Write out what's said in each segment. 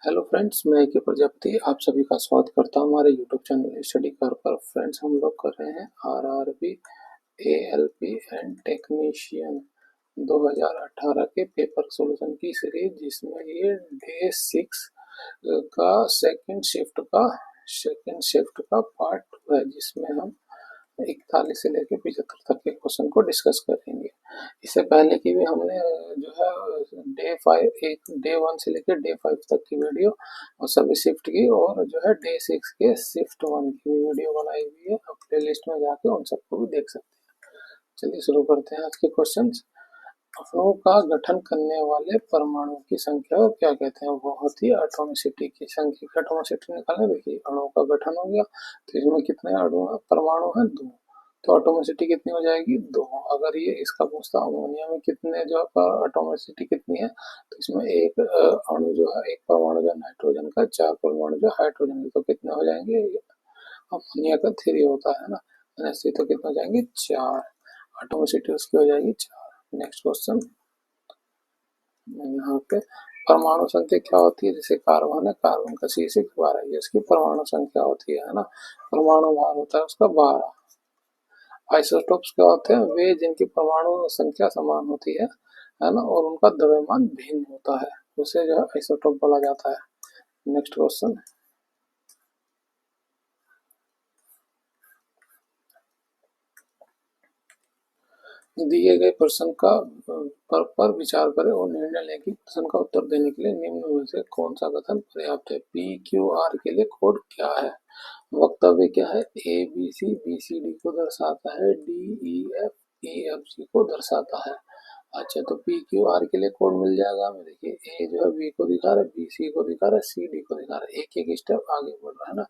Hello friends, मैं के प्रजापति आप सभी का स्वागत करता हूं हमारे यूट्यूब चैनल स्टडी कर पर। फ्रेंड्स, हम लोग कर रहे हैं आरआरबी एएलपी एंड टेक्नीशियन 2018 के पेपर सॉल्यूशन की सीरीज, जिसमें ये डे 6 का सेकंड शिफ्ट का पार्ट 2 है, जिसमें हम 41 से लेकर 75 तक के क्वेश्चन को डिस्कस करेंगे। इससे पहले की भी हमने जो है डे 1 से लेकर डे 5 तक की वीडियो और सभी शिफ्ट की, और जो है डे 6 के शिफ्ट 1 की भी वीडियो बनाई हुई है। आप प्ले लिस्ट में जाके उन सबको भी देख सकते हैं। चलिए शुरू करते हैं आज के क्वेश्चन। अणुओं का गठन करने वाले परमाणु की संख्या को क्या कहते हैं? वो होती है एटॉमिसिटी की संख्या। एटॉमिसिटी निकालने, देखिए अणुओं का गठन हो गया तो इसमें कितने परमाणु हैं? 2। तो एटॉमिसिटी कितनी हो जाएगी? 2। अगर ये इसका पूछता अमोनिया में कितने जो एटॉमिसिटी कितनी है, तो इसमें एक अणु जो है, एक परमाणु जो नाइट्रोजन का, 4 परमाणु जो हाइड्रोजन के, तो कितने हो जाएंगे? अमोनिया का 3 होता है ना, NH3, तो कितने हो जाएंगे? 4। एटॉमिसिटी उसकी हो जाएगी 4। नेक्स्ट क्वेश्चन, यहाँ पे परमाणु संख्या क्या होती है? जैसे कार्बन है, कार्बन का C6 12, ये इसकी परमाणु संख्या होती है ना। परमाणु भार होता है उसका 12। आइसोटोप्स क्या होते हैं? वे जिनकी परमाणु संख्या समान होती है ना, और उनका द्रव्यमान भिन्न होता है, उसे जो है आइसोटोप बोला जाता है। नेक्स्ट क्वेश्चन, दिए गए प्रश्न का पर विचार करें और निर्णय लें कि प्रश्न का उत्तर देने के लिए निम्न में से कौन सा कथन पर्याप्त है। पी क्यू आर के लिए कोड क्या है? वक्तव्य क्या है? A B C B C D को दर्शाता है, डी ई एफ जी को दर्शाता है। अच्छा, तो पी क्यू आर के लिए कोड मिल जाएगा हमें। देखिए, ए जो है बी को दिखा रहा है, बी सी को दिखा रहा है, सी डी को दिखा रहा है। एक एक स्टेप आगे बढ़ रहा है ना,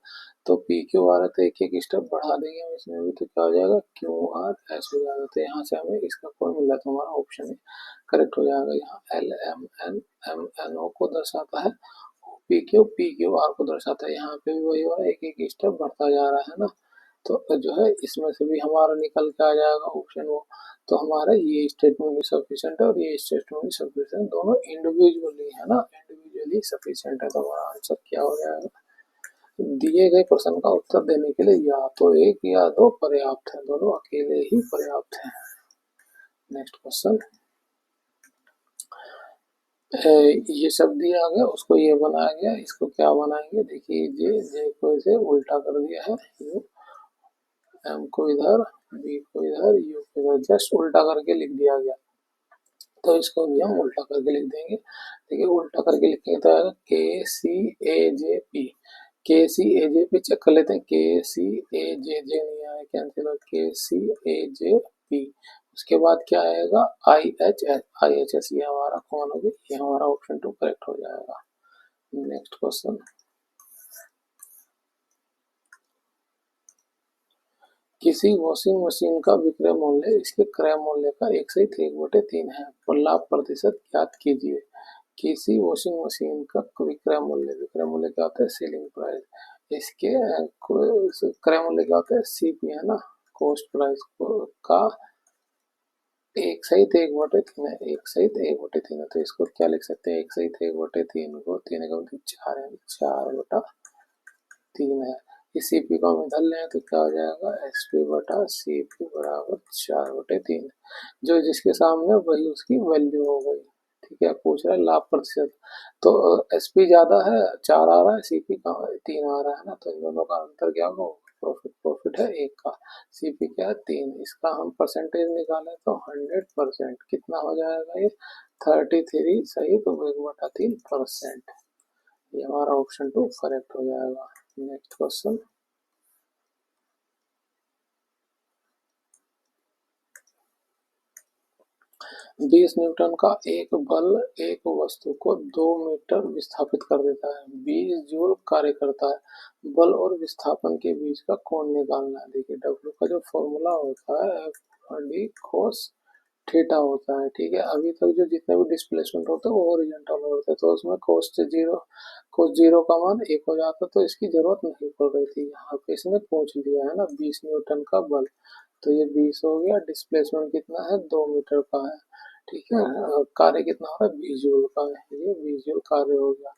तो पी क्यू आर है तो एक एक स्टेप बढ़ा देंगे हम इसमें भी, तो क्या हो जाएगा? क्यू आर एस हो जाएगा। तो यहाँ से हमें इसका कोड मिल रहा है, तो हमारा ऑप्शन करेक्ट हो जाएगा। यहाँ एल एम एन ओ को दर्शाता है, पी क्यू आर को दर्शाता है। यहाँ पे भी वही हो रहा है, एक एक स्टेप बढ़ता जा रहा है ना। तो जो है इसमें से भी हमारा निकल के आ जाएगा ऑप्शन वो। तो हमारा ये स्टेटमेंट भी सफिशिएंट है और ये स्टेटमेंट भी सफिशिएंट, दोनों इंडिविजुअली है ना, इंडिविजुअली सफिशिएंट है। तो हमारा आंसर क्या हो जाएगा? दिए गए प्रश्न का उत्तर देने के लिए या तो एक या दो पर्याप्त है, दोनों अकेले ही पर्याप्त है। नेक्स्ट क्वेश्चन, ये सब दिया गया, उसको ये बनाया गया, इसको क्या बनाएंगे? देखिए, जे को इसे उल्टा कर दिया है, यू एम को इधर, बी को इधर, यू को इधर, जस्ट उल्टा करके लिख दिया गया। तो इसको भी हम उल्टा करके लिख देंगे। देखिए, उल्टा करके लिखेंगे तो आएगा के सी ए जे पी। के सी ए जे पी चेक कर लेते हैं। के सी ए जे नहीं आया, कैंसिल। के सी ए जे पी, उसके बाद क्या आएगा? आई एच एस, ये हमारा कौन हो गया? ये हमारा ऑप्शन 2 करेक्ट हो जाएगा। नेक्स्ट क्वेश्चन, किसी वॉशिंग मशीन का विक्रय मूल्य इसके क्रय मूल्य का 1/1/3 है, पर लाभ प्रतिशत ज्ञात कीजिए। किसी वॉशिंग मशीन का विक्रय मूल्य क्या होता है? Selling price. इसके क्रय मूल्य क्या होता है? सीपी है ना, कॉस्ट प्राइस का 1/1/3 है। 1/1/3 है, तो इसको क्या लिख सकते हैं? 1/1/3 को 3 का 4 है, 4/3 है। इस सीपी को हम इधर लें तो क्या हो जाएगा? एस पी बटा सी पी बराबर 4/3। जो जिसके सामने वही उसकी वैल्यू हो गई। ठीक है, पूछ रहा है लाभ प्रतिशत, तो एस पी ज्यादा है, 4 आ रहा है, सी पी का 3 आ रहा है ना, तो इन दोनों का अंतर क्या होगा? प्रॉफिट है 1 का, सीपी क्या है? 3। इसका हम परसेंटेज निकालें तो 100%। कितना हो जाएगा ये? 33 सही, तो 1/3%। ये हमारा ऑप्शन 2 करेक्ट हो जाएगा। नेक्स्ट क्वेश्चन, 20 न्यूटन का एक बल एक वस्तु को 2 मीटर विस्थापित कर देता है, 20 जूल कार्य करता है। बल और विस्थापन के बीच का कोण निकालना है। देखिए, डब्ल्यू का जो फॉर्मूला होता है एफ डी कोस थीटा होता है। ठीक है, अभी तक जो जितने भी डिस्प्लेसमेंट होते हैं वो ओरिजेंटल होते हैं, तो उसमें कोस जीरो का मान 1 हो जाता, तो इसकी जरूरत नहीं पड़ रही थी। यहाँ पे इसने पूछ लिया है ना, 20 न्यूटन का बल, तो ये 20 हो गया। डिस्प्लेसमेंट कितना है? 2 मीटर का है। ठीक है, कार्य कितना हो रहा है? 20 जूल का है, ये 20 जूल कार्य हो गया।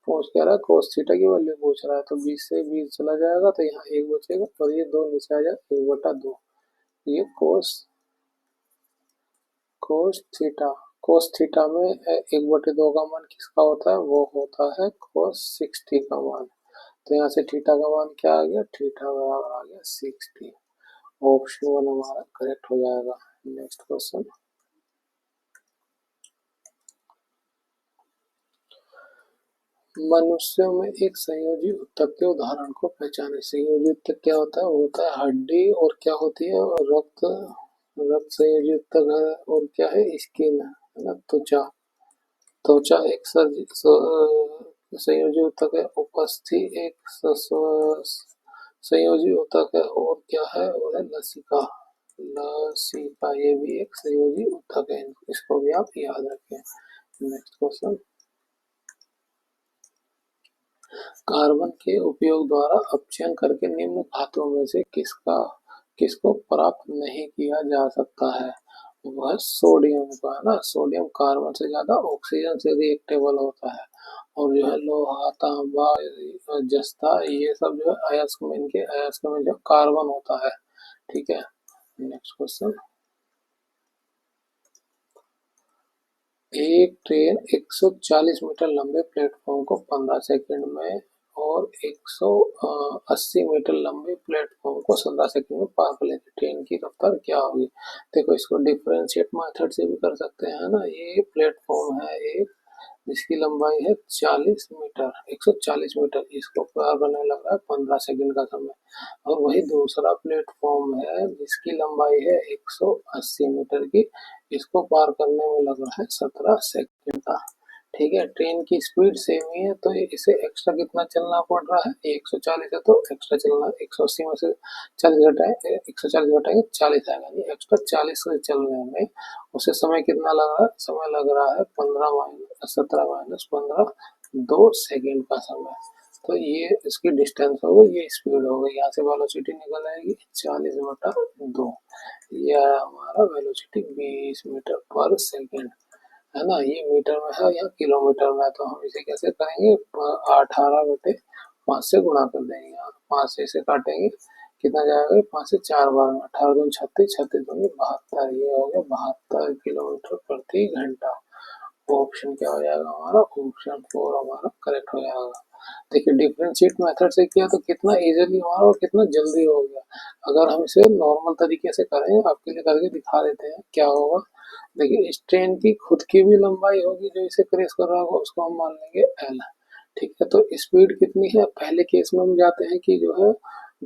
पूछ कह रहा है कोस थीटा की वैल्यू पूछ रहा है, तो 20 से 20 चला जाएगा तो यहाँ 1 बचेगा और ये 2 नीचे आ जाएगा 1/2। ये कोस थीटा में 1/2 का मान किसका होता है, वो होता है कोस 60 का मान। तो यहाँ से थीटा का मान क्या आ गया, थीटा बराबर आ गया 60। ऑप्शन 1 हमारा करेक्ट हो जाएगा। नेक्स्ट क्वेश्चन, मनुष्यों में एक संयोजी ऊतक के उदाहरण को पहचाने। संयोजी ऊतक क्या होता है, वो होता है हड्डी, और क्या होती है, रक्त। रक्त संयोजी ऊतक है, और क्या है, स्किन है ना, त्वचा। त्वचा एक संयोजी ऊतक है। उपस्थि एक संयोजी ऊतक है, और क्या है, वो है लसिका। लसिका ये भी एक संयोजी ऊतक है, इसको भी आप याद रखें। नेक्स्ट क्वेश्चन, कार्बन के उपयोग द्वारा अपचयन करके निम्न धातुओं में से किसको प्राप्त नहीं किया जा सकता है, वह सोडियम का है ना। सोडियम कार्बन से ज्यादा ऑक्सीजन से रिएक्टेबल होता है, और जो है लोहा, तांबा, जस्ता, ये सब जो है अयस्क में, इनके अयस्क में जो कार्बन होता है। ठीक है। नेक्स्ट क्वेश्चन, एक ट्रेन 140 मीटर लंबे प्लेटफॉर्म को 15 सेकंड में और 180 मीटर लंबे प्लेटफॉर्म को 17 सेकंड में पार कर लेती, ट्रेन की रफ्तार क्या होगी। देखो, इसको डिफरेंशिएट मेथड से भी कर सकते हैं ना। ये प्लेटफॉर्म है एक, जिसकी लंबाई है 40 मीटर, 140 मीटर, इसको पार करने में लग रहा है 15 सेकंड का समय। और वही दूसरा प्लेटफॉर्म है जिसकी लंबाई है 180 मीटर की, इसको पार करने में लग रहा है 17 सेकंड का। ठीक है। ट्रेन की स्पीड सेम ही है, तो इसे एक्स्ट्रा कितना चलना पड़ रहा है, 140 है तो एक्स्ट्रा चलना, 180 में से 40 घटाए, 140 घटाएंगे 40 आएगा, यानी एक्स्ट्रा 40 से चलने में उसे समय कितना लग रहा है, समय लग रहा है 17 - 15 2 सेकंड का समय। तो ये इसकी डिस्टेंस हो गई, ये स्पीड हो गई। यहाँ से वेलोसिटी निकल आएगी 40/2। यह हमारा वेलोसिटी 20 मीटर पर सेकंड है ना। ये मीटर में है या किलोमीटर में है, तो हम इसे कैसे करेंगे, 18/5 से गुणा कर देंगे। 5 से इसे काटेंगे, कितना जाएगा, 5 से 4 बार में 18 दूनी 36, 36 दूनी 72, ये हो गया 72 किलोमीटर प्रति घंटा। ऑप्शन क्या हो जाएगा हमारा, ऑप्शन 4 हमारा करेक्ट हो जाएगा। देखिए, डिफरेंशिएट मेथड से किया तो कितना इजीली हमारा और कितना जल्दी हो गया। अगर हम इसे नॉर्मल तरीके से करें, आपके लिए करके दिखा देते हैं क्या होगा। देखिए, इस ट्रेन की खुद की भी लंबाई होगी, जो इसे क्रॉस कर रहा होगा उसको हम मान लेंगे एल। ठीक है। तो स्पीड कितनी है, पहले केस में हम जाते हैं कि जो है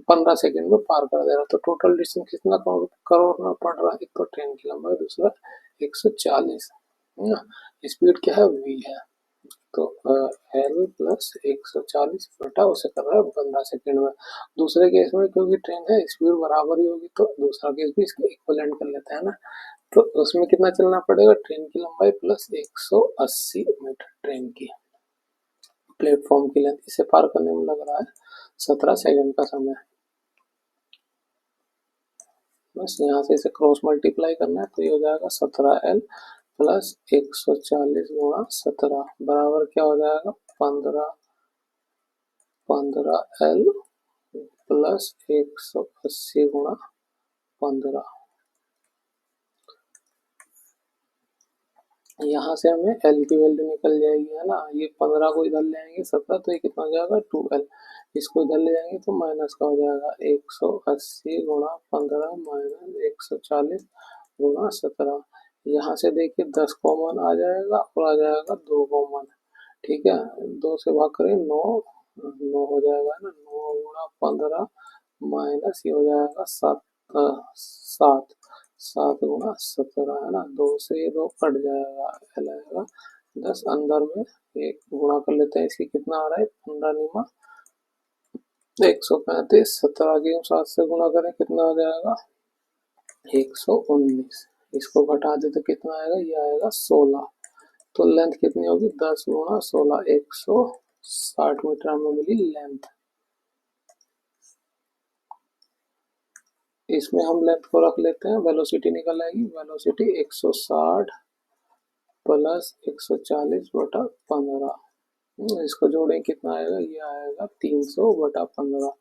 15 सेकंड में पार कर दे रहा है, तो टोटल डिस्टेंस कितना करोड़ना पड़ रहा है, एक तो ट्रेन की लंबाई, दूसरा 140 है ना। स्पीड क्या है, वी है। तो एल प्लस 140 बटा उसे कर रहा है 15 सेकंड में। दूसरे केस में क्योंकि ट्रेन है, स्पीड बराबर ही होगी, तो दूसरा केस भी इसको इक्वलेंट कर लेते हैं ना। तो उसमें कितना चलना पड़ेगा, ट्रेन की लंबाई प्लस 180 मीटर ट्रेन की प्लेटफॉर्म की लेंथ, इसे पार करने में लग रहा है 17 सेकंड का समय। बस यहाँ से इसे क्रॉस मल्टीप्लाई करना है, तो ये हो जाएगा 17L प्लस 140 गुणा 17 बराबर क्या हो जाएगा, 15L प्लस 180 गुणा 15। यहाँ से हमें एल की वैल्यू निकल जाएगी, है ना। ये 15 को इधर ले आएंगे 17, तो ये कितना हो जाएगा 2L। इसको इधर ले जाएंगे तो माइनस का हो जाएगा 180 गुणा 15 माइनस 140 गुणा 17। यहाँ से देखिए 10 कॉमन आ जाएगा और आ जाएगा 2 कॉमन। ठीक है। 2 से भाग करें 9, 9 हो जाएगा ना, 9 गुणा 15 माइनस ये हो जाएगा 7, 7, 7 गुणा 17 है ना। 2 से ये 2 कट जाएगा, एल आएगा 10, अंदर में एक गुणा कर लेते हैं, इसकी कितना आ रहा है, 15 निमा 135, 17 की 7 से गुणा करें कितना हो जाएगा 119। इसको घटा दे तो कितना आएगा, ये आएगा 16। तो लेंथ कितनी होगी, 10 गुणा 16, 160 मीटर हमें मिली लेंथ। इसमें हम लेंथ को रख लेते हैं, वेलोसिटी निकल आएगी, वेलोसिटी 160 प्लस 140 बटा 15 इसको जोड़ें कितना आएगा, ये आएगा 300/15।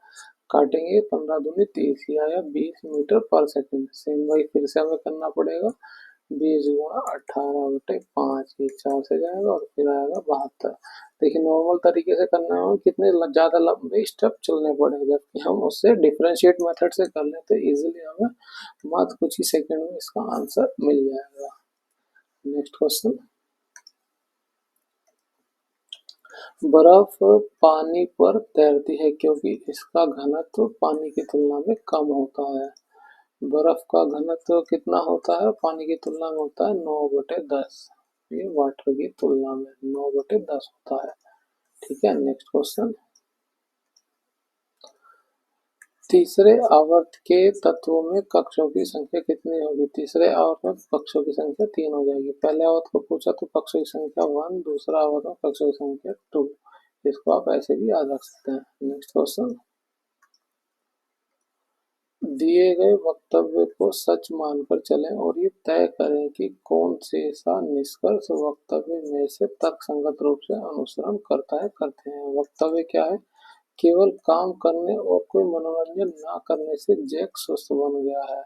काटेंगे 15 दूनी 30, ये आया 20 मीटर पर सेकंड। सेम वही फिर से हमें करना पड़ेगा, 20 × 18/5, ये 4 से जाएगा और फिर आएगा 72। देखिए नॉर्मल तरीके से करना है कितने ज़्यादा लंबे स्टेप चलने पड़ेंगे, जबकि हम उससे डिफरेंशिएट मेथड से कर लें तो इजीली हमें मात्र कुछ ही सेकंड में इसका आंसर मिल जाएगा। नेक्स्ट क्वेश्चन, बर्फ पानी पर तैरती है क्योंकि इसका घनत्व पानी की तुलना में कम होता है। बर्फ का घनत्व कितना होता है, पानी की तुलना में होता है 9/10। ये वाटर की तुलना में 9/10 होता है। ठीक है, नेक्स्ट क्वेश्चन, तीसरे आवर्त के तत्वों में कक्षों की संख्या कितनी होगी। तीसरे आवर्त में कक्षों की संख्या 3 हो जाएगी। पहले आवर्त को पूछा तो कक्षों की संख्या 1, दूसरा आवर्त में कक्षों की संख्या 2। इसको आप ऐसे भी याद रख सकते हैं। नेक्स्ट क्वेश्चन, दिए गए वक्तव्य को सच मानकर चलें और ये तय करें कि कौन से सा निष्कर्ष वक्तव्य में से तर्कसंगत रूप से अनुसरण करते हैं। वक्तव्य क्या है, केवल काम करने और कोई मनोरंजन ना करने से जैक सुस्त बन गया है।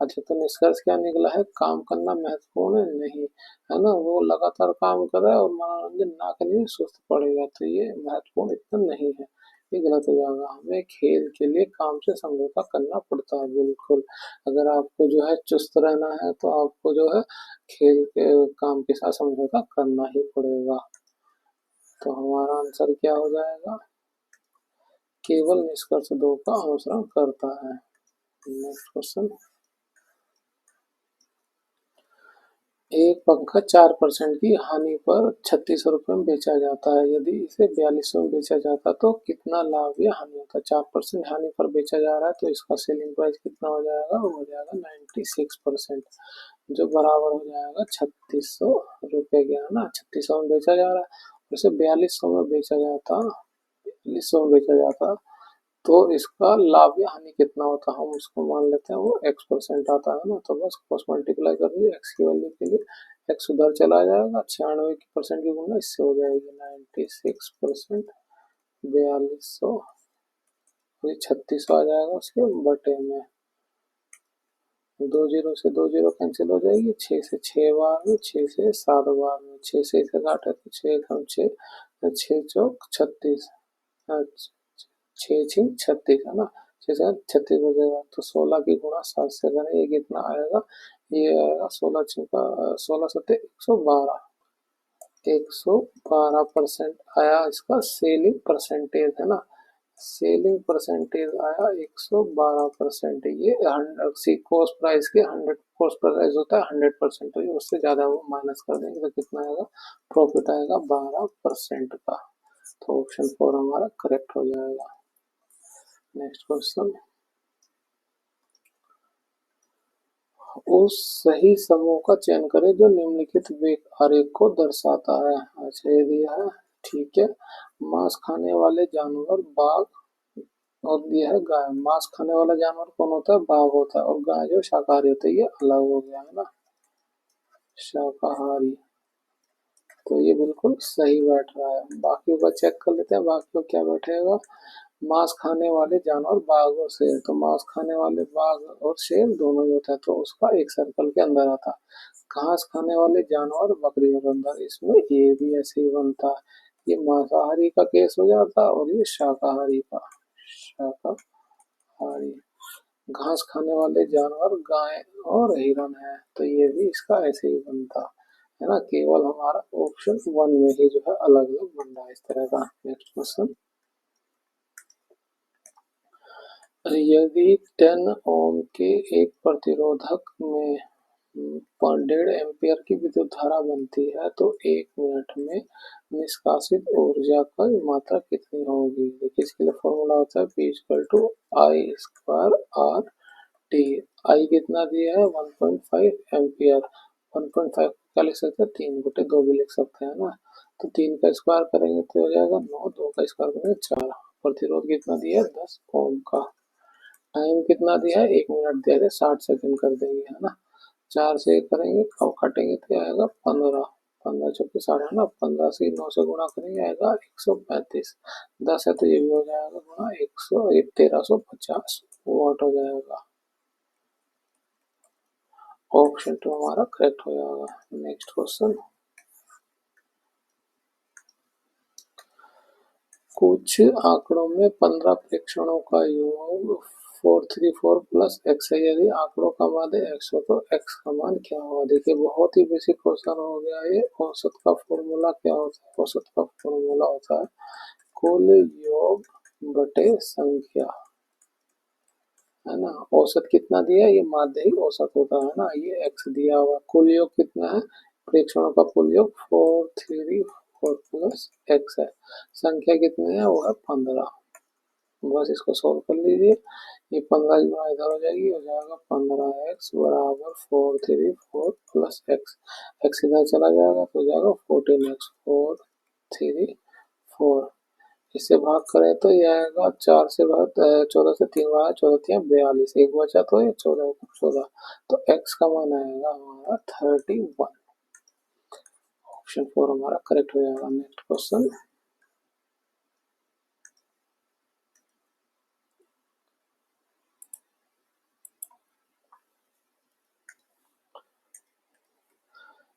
अच्छा, तो निष्कर्ष क्या निकला है, काम करना महत्वपूर्ण है नहीं, है ना, वो लगातार काम कर रहा है और मनोरंजन ना करने में सुस्त पड़ेगा, तो ये महत्वपूर्ण इतना नहीं है, ये गलत हो जाएगा। हमें खेल के लिए काम से समझौता करना पड़ता है, बिल्कुल। अगर आपको जो है चुस्त रहना है तो आपको जो है खेल के काम के साथ समझौता करना ही पड़ेगा। तो हमारा आंसर क्या हो जाएगा, केवल निष्कर्ष 2 का अनुसरण करता है। नेक्स्ट क्वेश्चन, एक पंखा 4% की हानि पर 3600 रुपये में बेचा जाता है। यदि इसे 4200 में बेचा जाता तो कितना लाभ या हानि होता। 4% हानि पर बेचा जा रहा है तो इसका सेलिंग प्राइस कितना हो जाएगा, वो हो जाएगा 96%, जो बराबर हो जाएगा 3600 रुपये के, है ना। 3600 में बेचा जा रहा है, उसे 4200 में बेचा जाता, 4200 में बेचा जाता तो इसका लाभ या हानि कितना होता, हम उसको मान लेते हैं वो x% आता है ना, तो बस क्रॉस मल्टीप्लाई कर दिए x की वैल्यू के लिए, x उधर चला जाएगा, 96% की गुना इससे हो जाएगी 96%, 4200, 3600 आ जाएगा उसके बटे में, 2 जीरो से 2 जीरो कैंसिल हो जाएगी, 6 से 6 बार में, 6 से 7 बार में, 6 से इसे काटे तो 6 कम 6, 6 चौक 36, 6×6 = 36, है ना, 6×7 = 36 बचेगा, तो 16 की गुणा 7 से करें, ये कितना आएगा, ये आएगा 16×6 = 112, 112% आया इसका सेलिंग परसेंटेज, है ना, सेलिंग परसेंटेज आया 112%। ये 100 कॉस्ट प्राइस के 100 कॉस्ट प्राइस होता है 100%, तो ये उससे ज़्यादा वो माइनस कर देंगे तो कितना आएगा, प्रॉफिट आएगा 12% का। तो ऑप्शन 4 हमारा करेक्ट हो जाएगा। नेक्स्ट क्वेश्चन, उस सही समूह का चयन करें जो निम्नलिखित वेग आरेख को दर्शाता है। अच्छा, ये दिया है, ठीक है। मांस खाने वाले जानवर बाघ और दिया है गाय। मांस खाने वाला जानवर कौन होता है, बाघ होता है, और गाय जो शाकाहारी होता है, ये अलग हो गया, है ना, शाकाहारी, तो ये बिल्कुल सही बैठ रहा है। बाकियों का चेक कर लेते हैं, बाकियों क्या बैठेगा, मांस खाने वाले जानवर बाघ और शेर, तो मांस खाने वाले बाघ और शेर दोनों ही होता है, तो उसका एक सर्कल के अंदर आता है। घास खाने वाले जानवर बकरी और अंदर, इसमें ये भी ऐसे ही बनता है, ये मांसाहारी का केस हो जाता और ये शाकाहारी का, शाकाहारी। घास खाने वाले जानवर गाय और हिरन है, तो ये भी इसका ऐसे ही बनता है ना, केवल हमारा ऑप्शन 1 में ही जो है अलग अलग बन रहा है इस तरह का। नेक्स्ट क्वेश्चन, यदि 10 ओम के एक प्रतिरोधक में 1.5 एम्पियर की विद्युत धारा बनती है तो 1 मिनट में निष्कासित ऊर्जा की मात्रा कितनी होगी। देखिए इसके लिए फॉर्मूला होता है P = I² टी। आई कितना दिया है 1.5 एम्पियर, 1.5 क्या लिख सकते हैं, 3/2 भी लिख सकते हैं ना, तो 3 का स्क्वायर करेंगे तो हो जाएगा 9, 2 का स्क्वायर करेंगे 4। प्रतिरोध कितना दिया है 10 ओम का। टाइम कितना दिया है 1 मिनट दिया है, 60 सेकंड कर देंगे, है ना, 4 से करेंगे और काटेंगे तो आएगा 15, 15 चौके 9.5, 15 से 9 से गुणा करेंगे आएगा 135, 10 है तो ये भी हो जाएगा गुणा 1350 वाट हो जाएगा। ऑप्शन 2 हमारा करेक्ट हो जाएगा। नेक्स्ट क्वेश्चन, कुछ आंकड़ों में 15 प्रेक्षणों का योग 434 प्लस एक्स है। यदि आंकड़ों का मान एक्स हो तो एक्स का मान क्या होगा। देखिए बहुत ही बेसिक क्वेश्चन हो गया ये। औसत का फॉर्मूला क्या होता है। औसत का फॉर्मूला होता है कुल योग बटे संख्या, है ना। औसत कितना दिया, ये माध्य ही औसत होता है ना। ये एक्स दिया हुआ, कुल योग कितना है, प्रेक्षणों का कुल योग 434 प्लस एक्स है। संख्या कितनी है, वो है 15। बस इसको सोल्व कर लीजिए। ये 15 की गुणा इधर हो जाएगी, हो जाएगा 15x बराबर 434 प्लस एक्स। एक्स इधर चला जाएगा तो हो जाएगा 14x 434। इससे भाग करें तो ये आएगा 4 से भाग 14 से 3 भाग 14 3 42, एक बचा तो ये 14 14, तो x का मान आएगा हमारा 31। ऑप्शन 4 हमारा करेक्ट हो जाएगा। नेक्स्ट क्वेश्चन,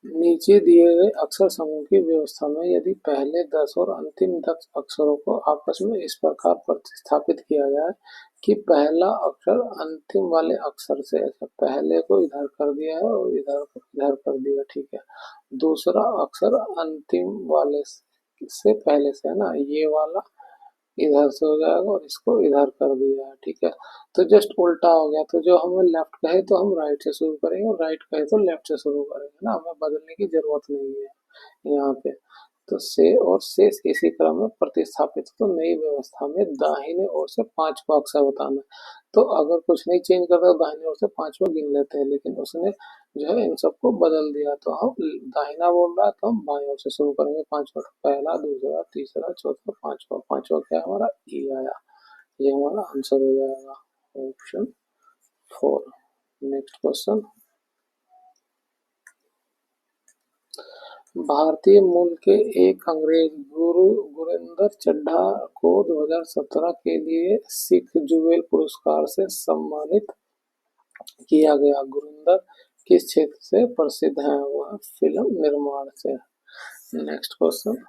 नीचे दिए गए अक्षर समूह की व्यवस्था में यदि पहले 10 और अंतिम 10 अक्षरों को आपस में इस प्रकार प्रतिस्थापित किया जाए कि पहला अक्षर अंतिम वाले अक्षर से, पहले को इधर कर दिया है और इधर इधर कर दिया, ठीक है। दूसरा अक्षर अंतिम वाले से पहले से, है ना, ये वाला इधर से हो जाएगा और इसको इधर कर दिया है, ठीक है। तो जस्ट उल्टा हो गया। तो जो हमें लेफ्ट कहे तो हम राइट से शुरू करेंगे और राइट कहे तो लेफ्ट से शुरू करेंगे ना, हमें बदलने की जरूरत नहीं है यहाँ पे। तो से और शेष इसी क्रम में प्रतिस्थापित। तो नई व्यवस्था में दाहिने ओर से 5वां अक्षर बताना है। तो अगर कुछ नहीं चेंज करता तो दाहिने ओर से 5वां गिन लेते हैं, लेकिन उसने जो है इन सबको बदल दिया। तो हम दाहिना बोल रहा है तो हम बाएं ओर से शुरू करेंगे। 5वां, पहला दूसरा तीसरा चौथा पांचवा। पांचवा क्या हमारा ई आया, ये हमारा आंसर हो जाएगा। ऑप्शन 4। नेक्स्ट क्वेश्चन, भारतीय मूल के एक अंग्रेज गुरिंदर चड्ढा को 2017 के लिए सिख जुबेल पुरस्कार से सम्मानित किया गया। गुरिंदर किस क्षेत्र से प्रसिद्ध हैं, वह फिल्म निर्माण से। नेक्स्ट क्वेश्चन,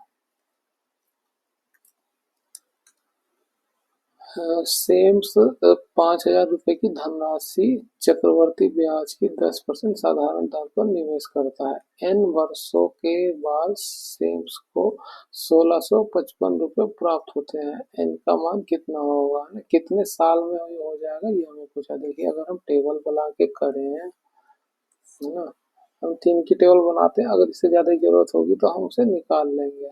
सेम्स 5,000 रुपए की धनराशि चक्रवर्ती ब्याज की 10% साधारण दर पर निवेश करता है। एन वर्षों के बाद सेम्स को 1,655 रुपए प्राप्त होते हैं। एन का मान कितना होगा, कितने साल में हो जाएगा, ये हमें पूछा। देखिए अगर हम टेबल बना के करें, है ना, हम 3 की टेबल बनाते हैं, अगर इससे ज्यादा जरूरत होगी तो हम उसे निकाल लेंगे।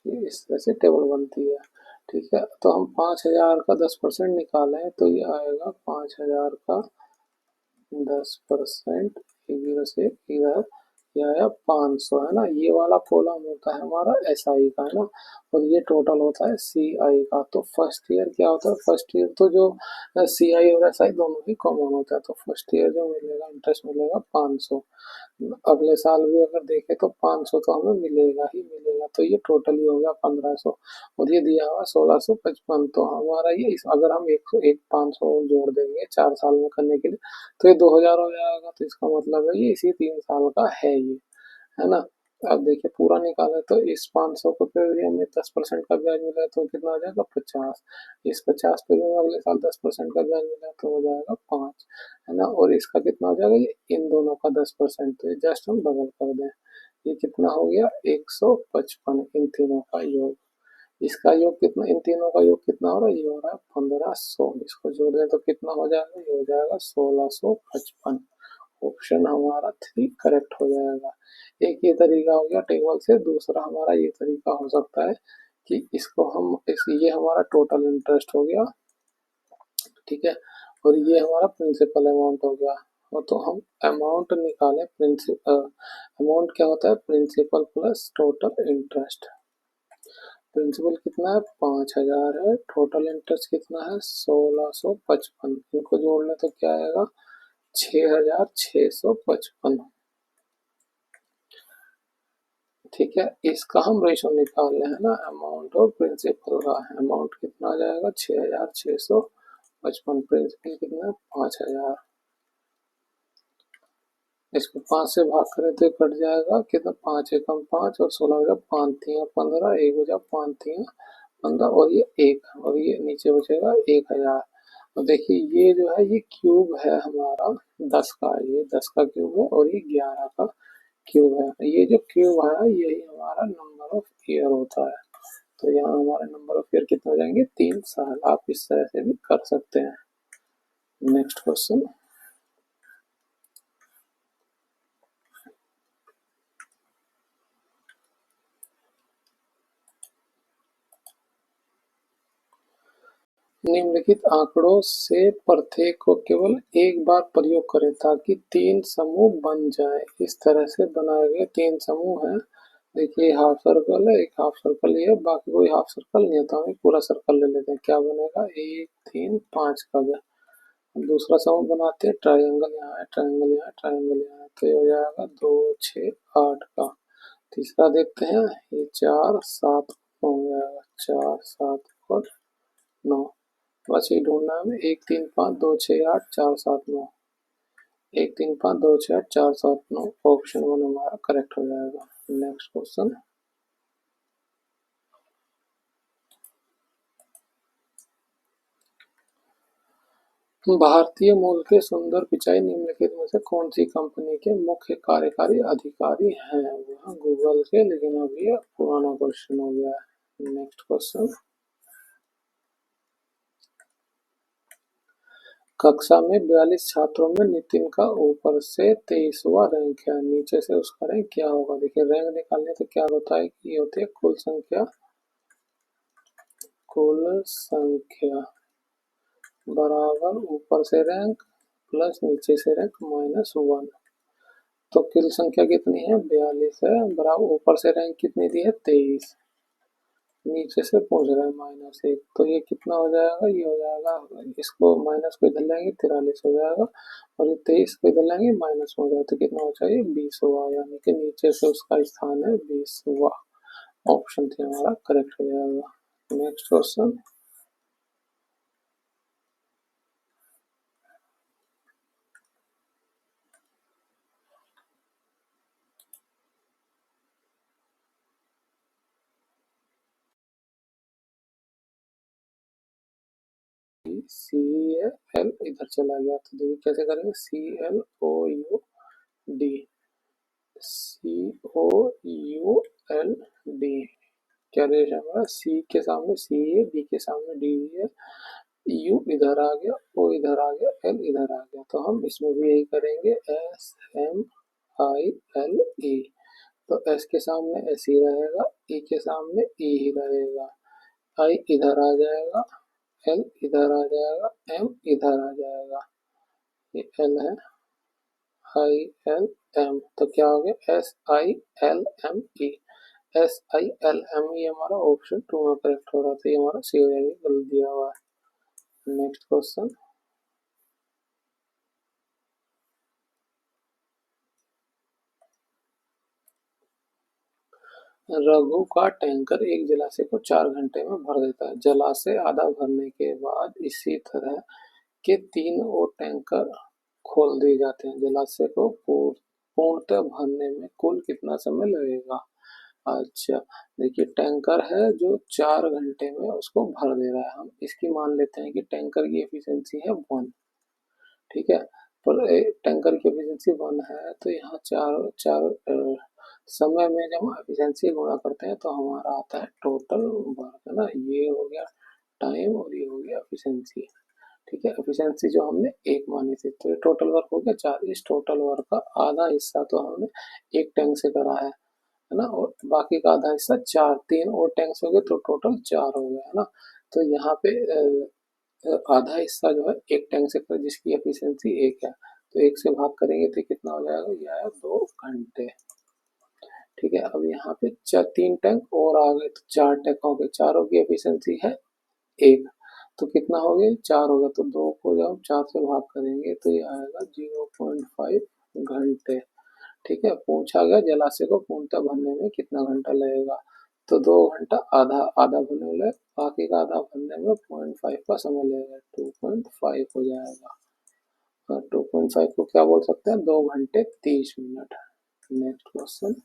इस तरह से टेबल बनती है, ठीक है। तो हम 5,000 का 10% निकालें तो ये आएगा 5,000 का 10%, एक जीरो से इधर, ये आया 500, है ना। ये वाला कॉलम होता है हमारा एस आई का, है ना, और ये टोटल होता है सी आई का। तो फर्स्ट ईयर क्या होता है, फर्स्ट ईयर तो जो सी आई और एस आई दोनों ही कॉमन होता है। तो फर्स्ट ईयर जो मिलेगा इंटरेस्ट मिलेगा 500। अगले साल भी अगर देखें तो 500 तो हमें मिलेगा ही मिलेगा। तो ये टोटल ही हो गया 1,500, और ये दिया हुआ 1,655। तो हमारा ये अगर हम एक 500 और जोड़ देंगे 4 साल में करने के लिए तो ये 2,000 हो जाएगा। तो इसका मतलब है ये इसी 3 साल का है ये, है ना। अब देखिए पूरा निकाले तो इस 500 को पे भी हमें 10% का ब्याज मिला तो कितना हो जाएगा 50। इस 50 पे भी हमें अगले साल 10% का ब्याज मिला तो हो जाएगा 5, है ना। और इसका कितना हो जाएगा, ये इन दोनों का 10%, तो जस्ट हम डबल कर दें। ये कितना हो गया 155, इन तीनों का योग। इसका योग कितना, इन तीनों का योग कितना हो रहा है, ये हो रहा है 1,500। इसको जोड़ दें तो कितना हो जाएगा, ये हो जाएगा 1,655। ऑप्शन हमारा 3 करेक्ट हो जाएगा। एक ये तरीका हो गया टेबल से। दूसरा हमारा ये तरीका हो सकता है कि इसको हम ये हमारा टोटल इंटरेस्ट हो गया, ठीक है, और ये हमारा प्रिंसिपल अमाउंट हो गया। और तो हम अमाउंट निकालें, प्रिंसिपल अमाउंट क्या होता है, principal plus total interest. Principal कितना है 5,000 है, टोटल इंटरेस्ट कितना है 1,655। इनको जोड़ लें तो क्या आएगा 6,655। ठीक है, इसका हम रेशो निकाल रहे हैं ना, अमाउंट और प्रिंसिपल का। अमाउंट कितना आ जाएगा 6,655, प्रिंसिपल कितना 5,000। इसको 5 से भाग करें तो कट जाएगा कितना, 5 एकम 5 और 16 हो जाए 5 तिया 15, 1 हो जाए 5 तिया 15 और ये 1 और ये नीचे बचेगा 1,000। और देखिए ये जो है ये क्यूब है हमारा 10 का, ये 10 का क्यूब है और ये 11 का क्यूब है। ये जो क्यूब है यही हमारा नंबर ऑफ ईयर होता है। तो यहाँ हमारा नंबर ऑफ ईयर कितना हो जाएंगे, 3 साल। आप इस तरह से भी कर सकते हैं। नेक्स्ट क्वेश्चन, निम्नलिखित आंकड़ों से प्रत्येक को केवल एक बार प्रयोग करें ताकि 3 समूह बन जाए। इस तरह से बनाए गए 3 समूह हैं। देखिए हाफ सर्कल है, एक हाफ सर्कल ही है, बाकी कोई हाफ सर्कल नहीं है, तो हम एक पूरा सर्कल ले लेते हैं। क्या बनेगा, 1 3 5 का गया। दूसरा समूह बनाते हैं, ट्रायंगल यहाँ है, ट्रायंगल यहाँ है, ट्रायंगल यहाँ है, तो ये हो जाएगा 2 6 8 का। तीसरा देखते हैं, ये 4 7 हो जाएगा, 4 7 और 9। बस ये ढूंढना है हमें, 1 3 5 2 6 8 4 7 9। 1 3 5 2 6 8 4 7 9, ऑप्शन 1 हमारा करेक्ट हो जाएगा। नेक्स्ट क्वेश्चन, भारतीय मूल के सुंदर पिचाई निम्नलिखित में से कौन सी कंपनी के मुख्य कार्यकारी अधिकारी हैं। वह गूगल के, लेकिन अभी ये पुराना क्वेश्चन हो गया है। नेक्स्ट क्वेश्चन, कक्षा में 42 छात्रों में नितिन का ऊपर से 23वां रैंक है, नीचे से उसका रैंक क्या होगा। देखिए रैंक निकालने से क्या होता है कि ये होती है कुल संख्या, कुल संख्या बराबर ऊपर से रैंक प्लस नीचे से रैंक -1। तो कुल संख्या कितनी है, 42 है, बराबर ऊपर से रैंक कितनी दी है 23, नीचे से पूछ रहा है -1। तो ये कितना हो जाएगा, ये हो जाएगा, इसको माइनस को इधर लेंगे 43 हो जाएगा और ये 23 को इधर लेंगे माइनस हो जाएगा, तो कितना हो जाएगा 20 हुआ, यानी कि नीचे से उसका स्थान है 20 हुआ। ऑप्शन थी हमारा करेक्ट हो जाएगा। नेक्स्ट क्वेश्चन, सी एल इधर चला गया, तो देखिए कैसे करेंगे, CLOUD, COULD, क्या रेश है हमारा, सी के सामने सी है, डी के सामने डी है, यू इधर आ गया, ओ इधर आ गया, एल इधर आ गया, तो हम इसमें भी यही करेंगे, SMILE। तो एस के सामने एस ही रहेगा, ई के सामने ई ही रहेगा, आई इधर आ जाएगा, एल इधर आ जाएगा, एम इधर आ जाएगा, ये एल है, आई एल एम, तो क्या हो गया SILME। SILME हमारा ऑप्शन 2 में करेक्ट हो रहा था, ये हमारा सी हो जाएगा, गलत दिया हुआ है। नेक्स्ट क्वेश्चन, रघु का टैंकर एक जलाशय को 4 घंटे में भर देता है। जलाशय आधा भरने के बाद इसी तरह के 3 और टैंकर खोल दिए जाते हैं। जलाशय को पूर्णतः भरने में कुल कितना समय लगेगा। अच्छा, देखिए टैंकर है जो 4 घंटे में उसको भर दे रहा है, हम इसकी मान लेते हैं कि टैंकर की एफिशिएंसी है 1। ठीक है, पर टैंकर की एफिशिएंसी 1 है, तो यहाँ चार चार समय में जब हम एफिशिएंसी गुणा करते हैं तो हमारा आता है टोटल वर्क, है ना। ये हो गया टाइम और ये हो गया एफिशिएंसी। ठीक है, एफिशिएंसी जो हमने 1 मानी थी, तो ये टोटल वर्क हो गया 4। इस टोटल वर्क का आधा हिस्सा तो हमने एक टैंक से करा है ना, और बाकी का आधा हिस्सा 4 3 और टैंक्स हो गए, तो टोटल 4 हो गया, है ना। तो यहाँ पे आधा हिस्सा जो है एक टैंक से कर, जिसकी एफिशिएंसी 1 है, तो 1 से भाग करेंगे तो कितना हो जाएगा, ये आया 2 घंटे। ठीक है, अब यहाँ पे 3 टैंक और आ गए, तो 4 टैंक हो गए, चारों की एफिशिएंसी है 1, तो कितना हो गया, 4 हो गया। तो 2 को जब 4 से भाग करेंगे तो ये आएगा 0.5 घंटे। ठीक है, पूछा गया जलाशय को पूर्णतः भरने में कितना घंटा लगेगा। तो 2 घंटा आधा आधा भरने में लगे, बाकी का आधा भरने में 0.5 का समय लगेगा, 2.5 हो जाएगा। और 2.5 को क्या बोल सकते हैं, 2 घंटे 30 मिनट। नेक्स्ट क्वेश्चन,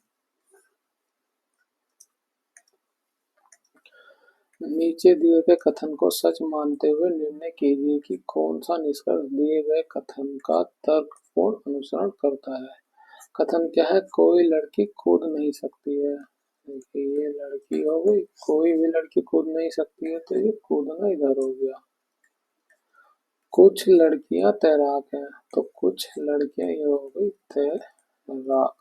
नीचे दिए गए कथन को सच मानते हुए निर्णय कीजिए कि कौन सा निष्कर्ष दिए गए कथन का तर्कपूर्ण अनुसरण करता है। कथन क्या है, कोई लड़की कूद नहीं सकती है। देखिए ये लड़की हो गई, कोई भी लड़की कूद नहीं सकती है, तो ये कूदना इधर हो गया। कुछ लड़कियां तैराक हैं, तो कुछ लड़कियां ये हो गई तैराक।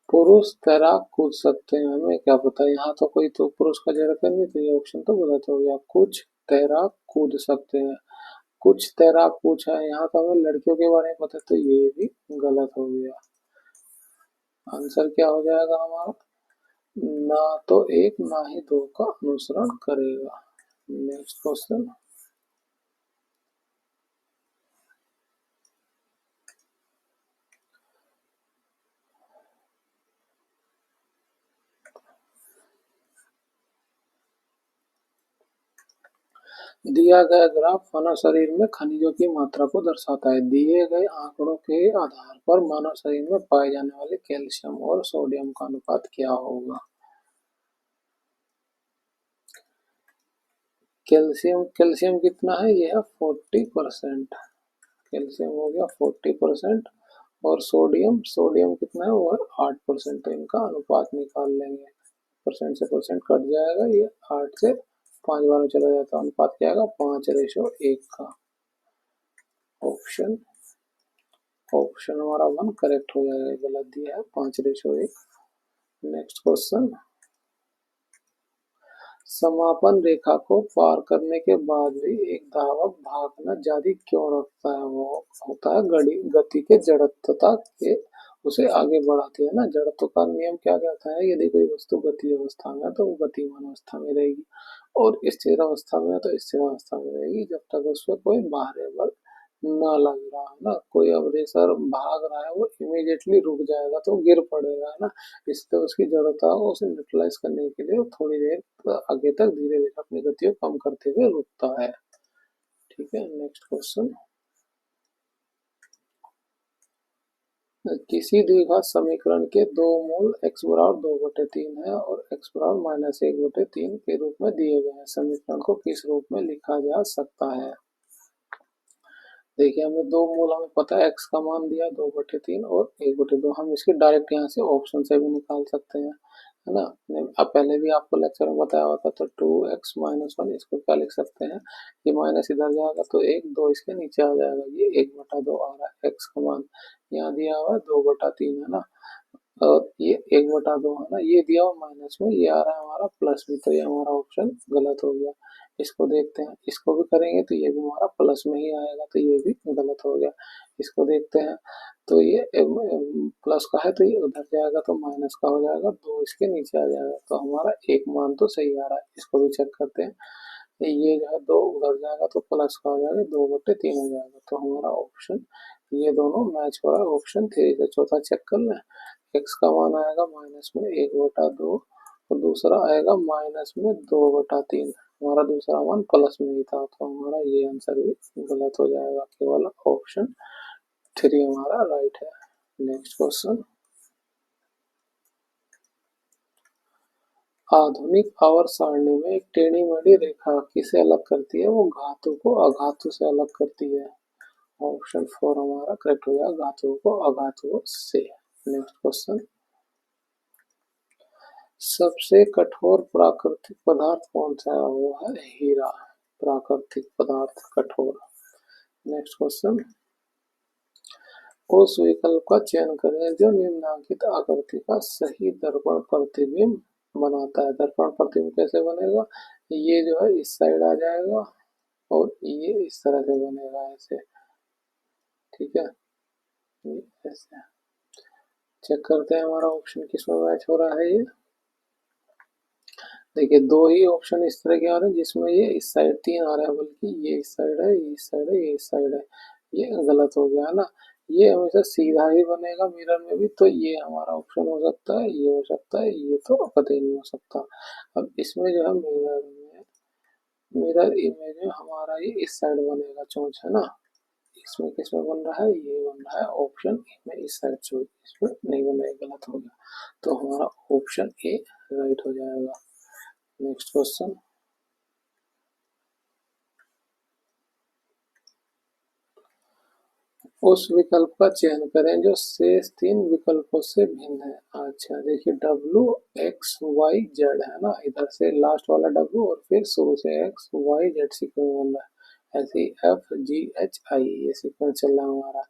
पुरुष तैराक कूद सकते हैं, हमें क्या पता, यहाँ तो कोई तो पुरुष का जिक्र नहीं, तो ये ऑप्शन तो गलत हो गया। कुछ तैराक कूद सकते हैं, कुछ तैराक पूछा है, यहाँ तो हमें लड़कियों के बारे में पता है, तो ये भी गलत हो गया। आंसर क्या हो जाएगा हमारा, ना तो एक ना ही दो का अनुसरण करेगा। नेक्स्ट क्वेश्चन, दिया गया ग्राफ मानव शरीर में खनिजों की मात्रा को दर्शाता है। दिए गए आंकड़ों के आधार पर मानव शरीर में पाए जाने वाले कैल्शियम और सोडियम का अनुपात क्या होगा। कैल्शियम कैल्शियम कितना है, यह है 40%। कैल्शियम हो गया 40%। और सोडियम सोडियम कितना है, वो है 8%। तो इनका अनुपात निकाल लेंगे, परसेंट से परसेंट कट जाएगा, ये 8 से 5 बार में चला जाता है, अनुपात क्या आएगा 5:1 का। ऑप्शन ऑप्शन हमारा 1 करेक्ट हो जाएगा, गलत दिया है 5:1। नेक्स्ट क्वेश्चन, समापन रेखा को पार करने के बाद भी एक धावक भागना जारी क्यों रखता है, वो होता है गति के जड़त्वता के उसे आगे बढ़ाती है ना। जड़त्व का नियम क्या कहता है, यदि कोई वस्तु गति अवस्था में है तो वो गतिमान अवस्था में रहेगी, और स्थिर अवस्था में है तो स्थिर अवस्था में रहेगी, जब तक उसमें कोई बाहरी बल ना लग रहा है ना। कोई अब रेसर भाग रहा है, वो इमीडिएटली रुक जाएगा तो गिर पड़ेगा, है ना। इसलिए उसकी जड़ता को उसे न्यूट्रलाइज करने के लिए थोड़ी देर आगे तक धीरे धीरे अपनी गति को कम करते हुए रुकता है। ठीक है, नेक्स्ट क्वेश्चन, किसी द्विघात समीकरण के दो मूल x बराबर 2/3 है और x बराबर -1/3 के रूप में दिए गए हैं, समीकरण को किस रूप में लिखा जा सकता है। देखिए हमें दो मूल हमें पता है, x का मान दिया 2/3 और 1/2, हम इसके डायरेक्ट यहाँ से ऑप्शन से भी निकाल सकते हैं, है ना। अब पहले भी आपको लेक्चर में बताया हुआ था, तो 2x-1 इसको क्या लिख सकते हैं, ये माइनस इधर जाएगा तो 1, 2 इसके नीचे आ जाएगा, ये 1/2 आ रहा है। x का मान यहाँ दिया हुआ है 2/3, है ना। और ये 1/2 है ना, ये दिया हुआ माइनस में, ये आ रहा है हमारा प्लस में, तो ये हमारा ऑप्शन गलत हो गया। इसको देखते हैं, इसको भी करेंगे तो ये भी हमारा प्लस में ही आएगा, तो ये भी गलत हो गया। इसको देखते हैं, तो ये प्लस का है तो ये उधर जाएगा तो माइनस का हो जाएगा, 2 इसके नीचे आ जाएगा, तो हमारा एक मान तो सही आ रहा है। इसको भी चेक करते हैं, ये जो है 2 उधर जाएगा तो प्लस का हो जाएगा, 2/3 हो जाएगा, तो हमारा ऑप्शन ये दोनों मैच हो रहा है, ऑप्शन 3 से। चौथा चेक कर लें, एक्स का मान आएगा माइनस में 1/2 और दूसरा आएगा माइनस में 2/3, हमारा दूसरा मान प्लस में ही था, तो हमारा ये आंसर भी गलत हो जाएगा, केवल ऑप्शन 3 हमारा राइट है। नेक्स्ट क्वेश्चन, आधुनिक आवर्त सारणी में एक टेढ़ी मेढ़ी रेखा किसे अलग करती है, वो घातों को अघातों से अलग करती है। ऑप्शन 4 हमारा करेक्ट हो जाएगा, घातों को अघातों से। नेक्स्ट क्वेश्चन, सबसे कठोर प्राकृतिक पदार्थ कौन सा है, वो है हीरा। प्राकृतिक पदार्थ कठोर। नेक्स्ट क्वेश्चन, उस विकल्प का चयन करें जो निम्नलिखित आकृति का सही दर्पण प्रतिबिंब बनाता है। दर्पण प्रतिबिंब कैसे बनेगा, ये जो है इस साइड आ जाएगा और ये इस तरह से बनेगा, ऐसे। ठीक है, ये ऐसे। चेक करते हैं हमारा ऑप्शन किसमें मैच हो रहा है। ये देखिए दो ही ऑप्शन इस तरह के आ रहे हैं जिसमें ये इस साइड तीन आ रहा है, बल्कि ये इस साइड है, ये इस साइड है, ये इस साइड है। ये गलत हो गया है ना। ये हमेशा सीधा ही बनेगा मिरर में भी, तो ये हमारा ऑप्शन हो सकता है, ये हो सकता है, ये तो कतई नहीं हो सकता। अब इसमें जो है मिरर इमेज में हमारा ये इस साइड बनेगा चोंच, है ना। इसमें किसमें बन रहा है, ये बन रहा है ऑप्शन ए में इस साइड चोंच, इसमें नहीं बन रहा है, गलत हो गया। तो हमारा ऑप्शन ए राइट हो जाएगा। नेक्स्ट क्वेश्चन, उस विकल्प का चयन करें जो शेष तीन विकल्पों से भिन्न है। अच्छा देखिए डब्ल्यू एक्स वाई जेड है ना, इधर से लास्ट वाला डब्ल्यू और फिर शुरू से एक्स वाई जेड सीक्वेंस बन रहा है। ऐसे ही एफ जी एच आई ये सीक्वेंस चल रहा है हमारा।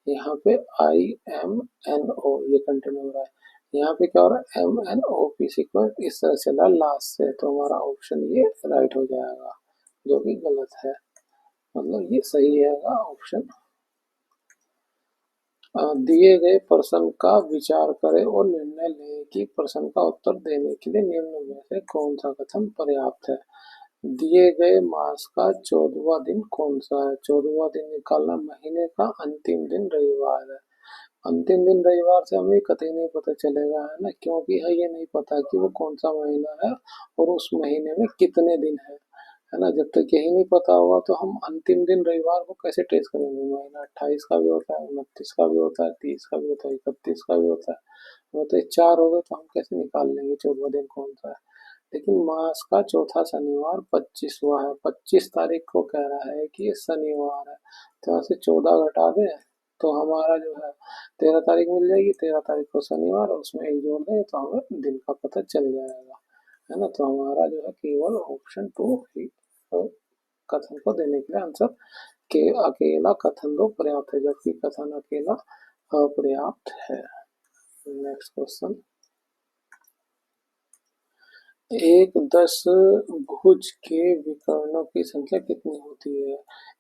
यहाँ पे आई एम एन ओ ये कंटिन्यू हो रहा है। यहाँ पे क्या हो रहा है, M N O P sequence इस तरह चल रहा है लास्ट से। तो हमारा ऑप्शन ये राइट हो जाएगा, जो कि गलत है। मतलब ये सही है ऑप्शन। दिए गए प्रश्न का विचार करें और निर्णय लें कि प्रश्न का उत्तर देने के लिए निम्न में से कौन सा कथन पर्याप्त है। दिए गए मास का 14वां दिन कौन सा है। 14वां दिन निकालना, महीने का अंतिम दिन रविवार है। अंतिम दिन रविवार से हमें कतई नहीं पता चलेगा, है ना, क्योंकि है ये नहीं पता कि वो कौन सा महीना है और उस महीने में कितने दिन है ना। जब तक यही नहीं पता होगा तो हम अंतिम दिन रविवार को कैसे ट्रेस करेंगे। महीना 28 का भी होता है, 29 का भी होता है, 30 का भी होता है, 31 का भी होता है। वो तो चार हो गए, तो हम कैसे निकाल लेंगे 14वां दिन कौन सा है। लेकिन मास का चौथा शनिवार 25वां है। 25 तारीख को कह रहा है कि ये शनिवार है, तो यहाँ से 14 घटा दें तो हमारा जो है 13 तारीख मिल जाएगी। 13 तारीख को शनिवार, उसमें एक जोड़ दें तो हमें दिन का पता चल जाएगा, है ना। तो हमारा जो है केवल ऑप्शन टू ही कथन को देने के लिए आंसर के अकेला कथन दो पर्याप्त है, जबकि कथन अकेला अपर्याप्त है। नेक्स्ट क्वेश्चन, एक दशभुज के विकर्णों की संख्या कितनी होती है।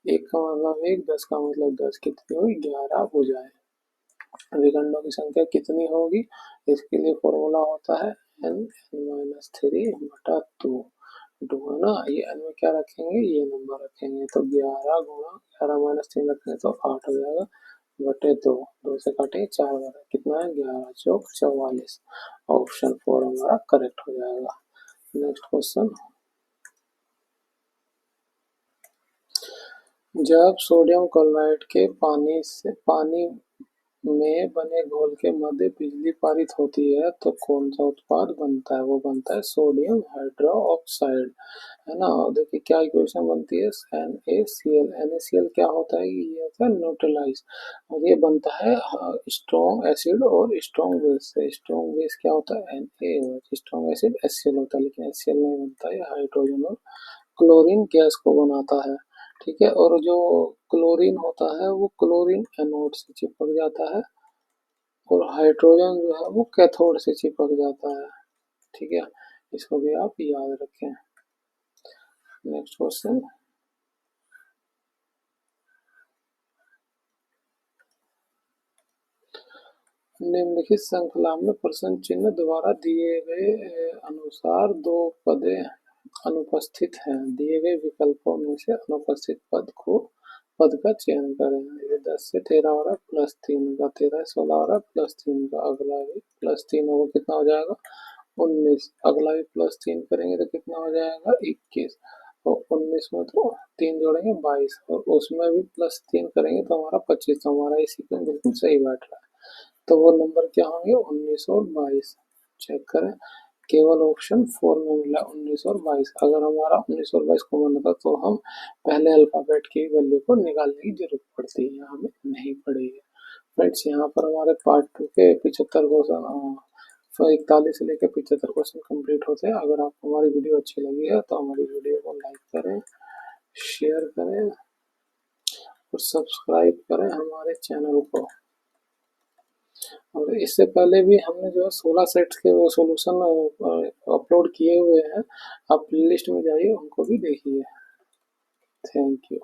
एक का मतलब एक, 10 का मतलब 10, कितनी हुई 11 भुजाएं। विकर्णों की संख्या कितनी होगी, इसके लिए फॉर्मूला होता है एन एन माइनस थ्री बटा टू। टू है ना, ये एन में क्या रखेंगे, ये नंबर रखेंगे, तो 11 गुणा 11 - 3 रखेंगे तो 8 हो जाएगा बटे दो। दो से काटेंगे 4 बार, कितना है 11 चौक 44। ऑप्शन 4 हमारा करेक्ट हो जाएगा। नेक्स्ट क्वेश्चन, जब सोडियम क्लोराइड के पानी में बने घोल के मध्य बिजली पारित होती है तो कौन सा उत्पाद बनता है। वो बनता है सोडियम हाइड्रोक्साइड, है ना। और देखिए क्या इक्वेशन बनती है, NaCl। NaCl क्या होता है, ये होता है न्यूट्रलाइज, और ये बनता है स्ट्रॉन्ग एसिड और स्ट्रॉन्ग बेस से। स्ट्रॉन्ग बेस क्या होता है, Na, स्ट्रॉन्ग एसिड HCl होता है, लेकिन HCl नहीं बनता है, हाइड्रोजन और क्लोरीन गैस को बनाता है। ठीक है, और जो क्लोरीन होता है वो क्लोरीन एनोड से चिपक जाता है और हाइड्रोजन जो है वो कैथोड से चिपक जाता है। ठीक है, इसको भी आप याद रखें। नेक्स्ट क्वेश्चन, निम्नलिखित श्रृंखला में प्रश्न चिन्ह द्वारा दिए गए अनुसार दो पदें अनुपस्थित हैं। दिए गए विकल्पों में से अनुपस्थित पद का चयन करें। ये 10 से 13 हो रहा है +3 का, 13 से 16 हो रहा है +3 का, अगला भी +3 होगा, कितना हो जाएगा 19। अगला भी +3 करेंगे तो कितना हो जाएगा 21, और 19 में तो 3 जोड़ेंगे 22, और उसमें भी +3 करेंगे तो हमारा 25। तो हमारा ये सीक्वेंस बिल्कुल सही बैठ रहा है। तो वो नंबर क्या होंगे 19 और 22। चेक करें, केवल ऑप्शन 4 में मिला 19 और 22। अगर हमारा 19 और 22 कॉमन होता तो हम पहले अल्फाबेट की वैल्यू को निकालने की जरूरत पड़ती है, यहाँ हमें नहीं पड़ेगी। फ्रेंड्स यहाँ पर हमारे पार्ट 2 के 75 क्वेश्चन 41 से लेकर 75 क्वेश्चन कंप्लीट होते हैं। अगर आपको हमारी वीडियो अच्छी लगी है तो हमारी वीडियो को लाइक करें, शेयर करें और सब्सक्राइब करें हमारे चैनल को। और इससे पहले भी हमने जो है 16 सेट्स के वो सॉल्यूशन अपलोड किए हुए हैं, आप प्लेलिस्ट में जाइए उनको भी देखिए। Thank you.